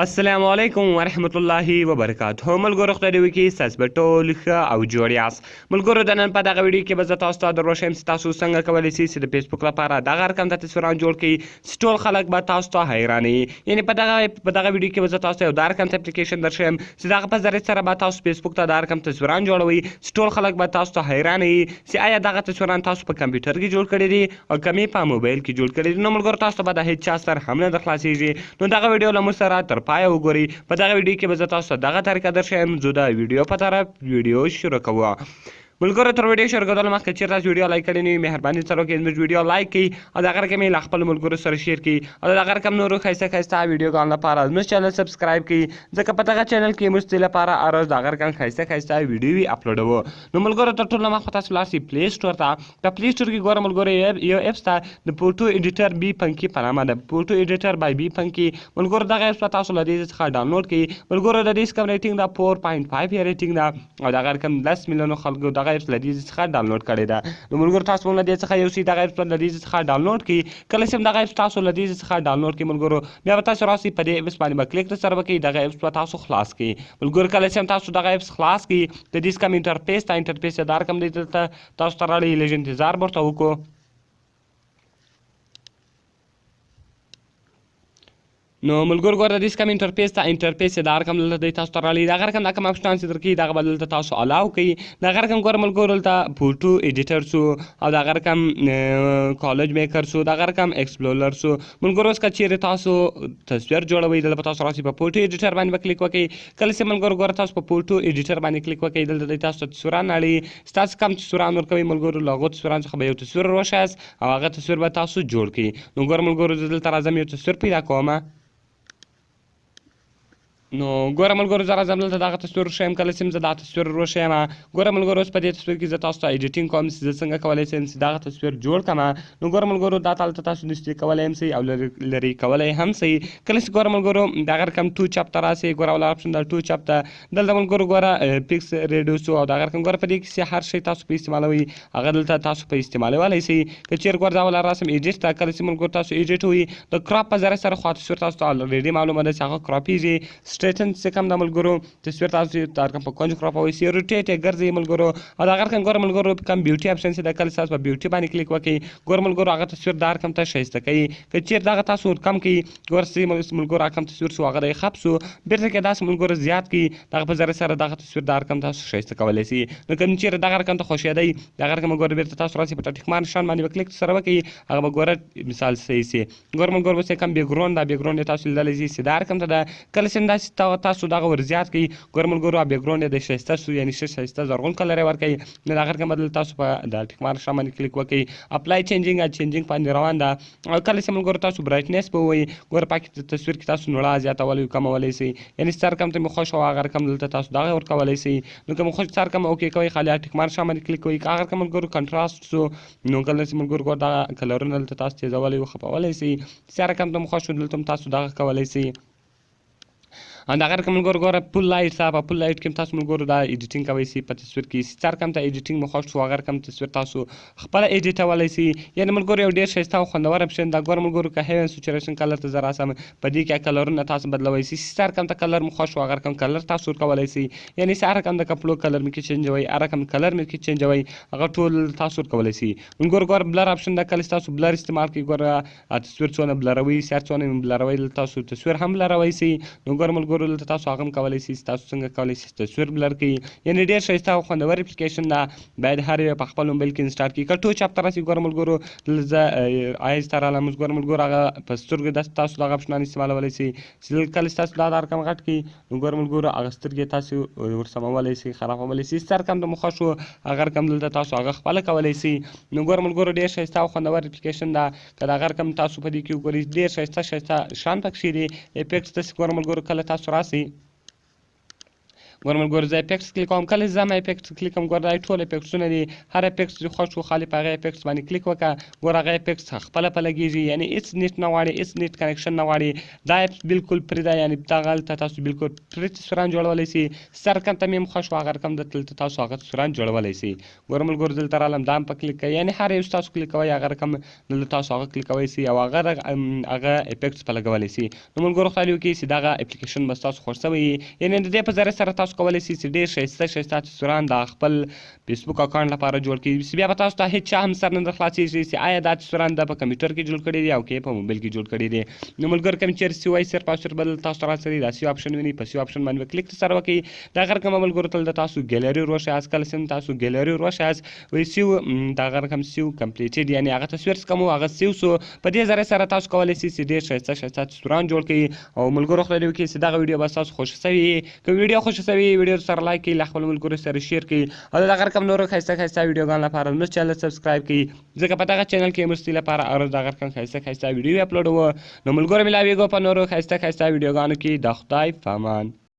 السلام علیکم ورحمت الله وبرکاته. ملګرو خدای دې وکړي ستاسو به ټول ښه او جوړ یاست. ملګرو د نن په دغه ویډیو کې به زه تاسو ته دروښیم چې تاسو څنګه کولی شئ چې د فیسبوک لپاره دغه رقم ته تصویران جوړ کړئ چې ټول خلک به تاسو ته حیرانه وي. یعنې په دغه ویډیو کې به زه تاسو ته یو دا رقم ته اپلیکیشن درښیم چې دغه په ذریعې سره به تاسو فیسبوک ته دا رقم تصویران جوړوئ چې ټول خلک به تاسو ته حیرانه وي چې آیا دغه تصویران تاسو په کمپیوټر کې جوړ کړي دي او که مې په موبایل کې جوړ کړي دي. نو ملګرو تاسو ته به د هېڅ چا سر هم نه در خلاصېږي. نو دغه ویډیو له موږ سره تر پایه وګورئ. په دغه ویډیو کې به زه تاسو ته دغه طریقه درښیم. زه د ویډیو په طرف ویډیو شروع کوم. ملګرو تر ویډیو شروع کېدلو مخکې چېرته تاسو ویډیو لایک کړی نه وي مهرباني سره وکړئ زموږ ویډیو لایک کړئ او دغه رقم یې له خپلو ملګرو سره شیر کړئ او د دغه رقم نورو ښایسته ښایسته ویډیوګانو لپاره زموږ چینل سبسکرایب کړئ ځکه په دغه چینل کې موږ ستاسو لپاره هر ورځ دغه رقم ښایسته ښایسته ویډیوې اپلوډوو. نو ملګرو تر ټولو مخکې تاسو لاړ شئ پلی سټور ته. په پلی سټور کې ګوره ملګرو یو اپس ته د فوټو ایډیټر بي فنکي په نامه ده. فوټو ایډیټر بای بي فنکي ملګرو دغه اپس به تاسو له دې څخه ډاونلوډ کړئ. ملګرو د دې کوم ریټینګ ده 4.5 یې ریټینګ ده او دغه رقم 10 میلیونو خلکو دغه اپس له دې څخه ډاونلوډ کړې ده. نو ملګرو تاسو له دې څخه یو څه دغه اپس له دې څخه ډاونلوډ کړئ. کله چې دغه اپس تاسو له دې څخه ډاونلوډ کړئ ملګرو بیا به تاسو راسئ په دې اپس باندې به کلیک سره وکړئ. دغه اپس به تاسو خلاص کړئ. ملګرو کله چې تاسو دغه اپس خلاص کړئ د دې کوم انټرفیس ته انټرفیس یې دا رقم دی دلته تاسو ته راړئ لږ انتظار به ورته وکړو. نو ملګرو ګوره د دې کوم انټرفیس ته انټرفیس یې دا رقم دلته دی تاسو ته راړئ. دغه رقم دا کوم اپشنان چې درکوي دغه به دلته تاسو الاو کوئ. دغه رقم ګوره ملګرو دلته فوټو ایډیټر سو او دغه رقم کالج میکر سو دغه رقم ایکسپلورر سو. ملګرو اوس که چیرې تاسو تصویر جوړوئ دلته به تاسو راسئ په فوټو ایډیټر باندې به کلیک وکړئ. کله چې ملګرو ګوره تاسو په فوټو ایډیټر باندې کلیک وکړئ دلته دی تاسو ته تصویران راړي. ستاسو کوم تصویران ورکوئ ملګرو له هغو تصویرانو څخه به یو تصویر وښایاست او هغه تصویر به تاسو جوړ کړئ. نو ګوره ملګرو زه دلته راځم یو تصویر پیدا کوم. نو ګوره ملګرو زه راځم دلته دغه تصویر وښیم. کله چې زه دا تصویر وښیم ګوره ملګرو اوس په دې تصویر کې زه تاسو ته ایډیټینګ کوم چې زه څنګه کولی شم چې دغه تصویر جوړ کړم. نو ګوره ملګرو دا هلته تاسو نږدې کولی هم شئ او لرې کولی هم شئ. کله چې ګوره ملګرو دغه رقم ټو چپ ته راسئ ګوره اول اپشن د ټو چپ ته دلته ملګرو ګوره پیکس ریډیوس او دغه رقم ګوره په دې کې چې هر شی تاسو په استعمالوئ هغه دلته تاسو په استعمالولی شئ. که چېرې ګوره دا اوله راسم ایډیټ ته کله چې ملګرو تاسو ایډیټ وي د کراپ په ذریعه سره خوا تصویر تاسو ته الریډي معلومه ده چې هغه کراپېږي. سټریټن چې کوم ملګرو تصویر تاسو دا رقم په کونج خراپوئ سي روټیټ یې ګرځئ ملګرو او دغه رقم ګوره ملګرو کوم بیوټي اپشن چې د کله تاسو په بیوټي باندې کلیک وکړئ ګوره ملګرو هغه تصویر دا رقم ته ښایسته کوي. که چیرې دغه تاسو ورکم کړئ ګوره چې ملګرو هغه کوم تصویر سو هغه دی خپ سو بېرته کې داسې ملګرو زیات کړئ دغه په ذریعه سره دغه تصویر دا رقم تاسو ښایسته کولی شي. نو کوم چیرې دغه رقم ته خوښېدی دغه رقم ګوره بېرته تاسو راسئ په ټیک مار نشان باندې به کلیک سره وکړئ هغه به ګوره مثال صحیح سي. ګوره ملګرو اوس کوم بیکګراونډ دا بیکګراونډ یې تاسو لیدلی شئ چې دا رقم ته ده. کله چې داسې تاسو دغه ور زیات کړئ ګوره ملګرو بیکګراونډ یې د ښایسته سو یعنې ښه ښایسته زرغون کلر یې ورکوئ. نو دغه رقم بدل تاسو په د ټیک مار نښان باندې کلیک وکړئ اپلای چینجینګ باندې روان ده. او کله چې ملګرو تاسو برایټنس به ووایئ ګوره په تصویر کې تاسو نوړه زیاتولی کمولی شئ یعنې څه رقم ته مې خوښ وه هغه رقم دلته تاسو دغه ورکولی شئ. نو که مو خوښ څه رقم اوکې کوئ خالي ټیک مار نښان باندې کلیک کوئ. که هغه رقم ملګرو کنټراسټ سو نو کله چې ملګرو ګوره دغه کلرونه دلته تاسو تیزولی وخپولی شئ. څه رقم ته مو خوښ شو دلته هم تاسو دغه کولی شئ. او دغه رقم ملګرو ګوره فول لایټ ته په فول لایټ کې هم تاسو ملګرو دا ایډیټینګ کولی شئ په تصویر کې څه رقم ته ایډیټینګ مو خوښ شو هغه رقم تصویر تاسو خپله ایډیټولی شئ. یعنې ملګرو یو ډېر ښایسته او خوندور اپشن ده. ګوره ملګرو که هیون سچوریشن کلر ته زه راسم په دې کې کلرونه تاسو بدلولی شئ. څه رقم ته کلر مو خوښ شو هغه رقم کلر تاسو ورکولی شئ. یعنې څه رقم د کپړو کلر مې کې چینجوئ هر رقم کلر مې کې چینجوئ هغه ټول تاسو ورکولی شئ. ملګرو ګوره بلر اپشن ده. کله چې تاسو بلر استعمال کړئ ګوره تصویر څونه بلروئ سیار څونه یې بلروئ دلته تاسو تصویر هم بلروی شئ. نو ګوره ملګرو دلته تاسو هغه هم کولی شئ چې تاسو څنګه کولی شئ تصویر بلر کړئ. یعنې ډېر ښایسته او خوندور اپلیکیشن ده. باید هر یو په خپل موبایل کې انسټال کړئ. که ټو چپ ته راسئ ګوره ملګرو دلته زه آیز ته رالم اوس ګوره ملګرو هغه په سترګو داسې تاسو دغه اپشنان استعمالولی شئ چې کله چې تاسو دا رقم غټ کړئ نو ګوره ملګرو هغه سترګې تاسو ورسمولی شئ خرابولی شئ. څه رقم ته مو خوښ شو هغه رقم دلته تاسو هغه خپله کولی شئ. نو ګوره ملګرو ډېر ښایسته او خوندور اپلیکیشن ده. که دغه رقم تاسو په دې کې وګورئ ډېر ښایسته شیان پکښې دي افیکټس داسې ګوره ملګرو کله تاسو راسئ ګوره ملګرو زه افیکټس کلیک کوم. کله زه هم افیکټس کلیک کوم ګوره دا ټول افیکټسونه دي، هر افیکټس چې خوښ شو خالي په هغه افیکټس باندې کلیک وکړه. ګوره هغه افیکټس خپله په لګېږي، یعنې هېڅ نیټ نه غواړي، هېڅ نیټ کنیکشن نه غواړي. دا اپس بالکل فری ده، یعنې دغه هلته تاسو بالکل فری تصویران جوړولی سئ. څه رقم ته مې هم خوښ شو هغه رقم دلته تاسو هغه تصویران جوړولی سئ. ګوره ملګرو دلته رالم دا هم په کلیک کوئ، یعنې هر یو ستاسو کلیک کوئ هغه رقم دلته تاسو هغه کلیک کولی سئ او هغه افیکټس په لګولی سئ. نو ملګرو خدای دې وکړي چې دغه اپلیکیشن به ستاسو خوښ شوی وي، یعنې د دې په ذریعه سره تاسو کولی سئ چې ډېر ښایسته تصویران د خپل فیسبوک اکاونټ لپاره جوړ کړئ. بیا به تاسو ته هېڅ چا هم سر نه در خلاصېږي چې آیا دا تصویران ده په کمپیوټر کې جوړ کړي دي او که په موبایل کې جوړ کړي دي. نو ملګرو کوم چېرې چې وایي صرف او صرف به دلته تاسو ته راسره دا سی اپشن وینئ، په سی اپشن باندې به کلیک سره وکړئ. دغه رقم ملګرو تل د تاسو ګیلري ور وښیاست. کله چې تاسو ګیلري ور وښیاست وایي سیو دغه رقم سیو کمپلیټډ، یعنې هغه تصویر چې کوم و هغه سیو سو. په دې ذریعه سره تاسو کولی سئ چې ډېر ښایسته تصویران جوړ کړئ. او ملګرو خدای دې وکړي چې دغه ویډیو به ستاسو خوښه سوې وي. که ویډیو خوښه سوې وي ویډیو سره لایک کړئ، له خپلو ملګرو سره شیر کړئ او د دغه رقم نورو ښایسته ویډیوګانو لپاره زموږ چینل سبسکرایب کړئ، ځکه په دغه چینل کې موږ ستاسو لپاره هر ورځ دغه رقم ښایسته ویډیو اپلوډوو. نو ملګرو ملاویږو په نورو ښایسته ویډیوګانو کې. د خدای په امان.